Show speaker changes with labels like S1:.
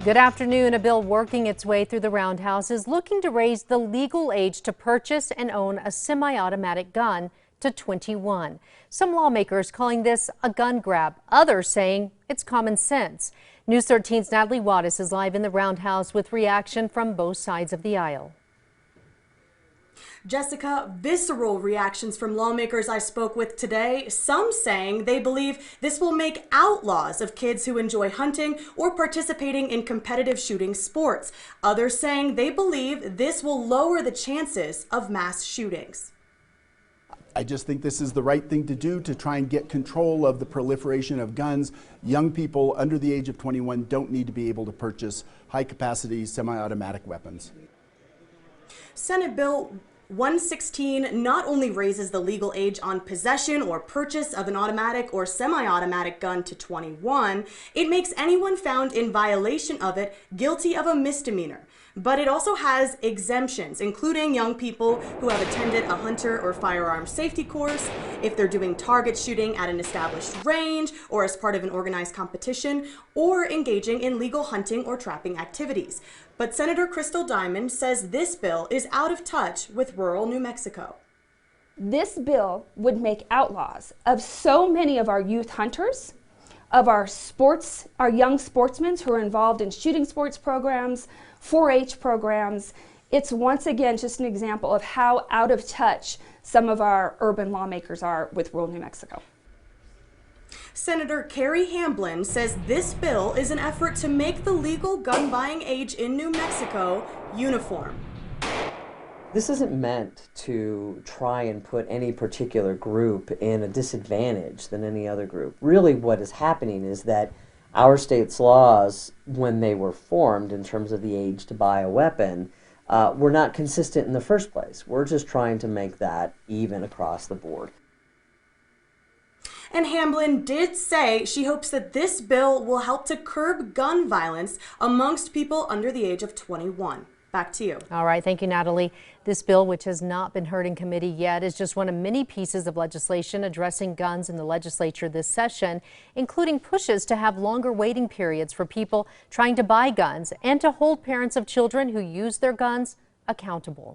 S1: Good afternoon. A bill working its way through the Roundhouse is looking to raise the legal age to purchase and own a semi-automatic gun to 21. Some lawmakers calling this a gun grab, others saying it's common sense. News 13's Natalie Wattis is live in the Roundhouse with reaction from both sides of the aisle.
S2: Jessica, visceral reactions from lawmakers I spoke with today, some saying they believe this will make outlaws of kids who enjoy hunting or participating in competitive shooting sports. Others saying they believe this will lower the chances of mass shootings.
S3: I just think this is the right thing to do to try and get control of the proliferation of guns. Young people under the age of 21 don't need to be able to purchase high-capacity semi-automatic weapons.
S2: Senate Bill 116 not only raises the legal age on possession or purchase of an automatic or semi-automatic gun to 21, it makes anyone found in violation of it guilty of a misdemeanor. But it also has exemptions, including young people who have attended a hunter or firearm safety course, if they're doing target shooting at an established range or as part of an organized competition, or engaging in legal hunting or trapping activities. But Senator Crystal Diamond says this bill is out of touch with rural New Mexico.
S4: This bill would make outlaws of so many of our youth hunters, of our young sportsmen who are involved in shooting sports programs, 4-H programs. It's once again just an example of how out of touch some of our urban lawmakers are with rural New Mexico.
S2: Senator Carrie Hamblin says this bill is an effort to make the legal gun buying age in New Mexico uniform.
S5: This isn't meant to try and put any particular group in a disadvantage than any other group. Really what is happening is that our state's laws, when they were formed in terms of the age to buy a weapon, were not consistent in the first place. We're just trying to make that even across the board.
S2: And Hamblin did say she hopes that this bill will help to curb gun violence amongst people under the age of 21. Back to you.
S1: All right. Thank you, Natalie. This bill, which has not been heard in committee yet, is just one of many pieces of legislation addressing guns in the legislature this session, including pushes to have longer waiting periods for people trying to buy guns and to hold parents of children who use their guns accountable.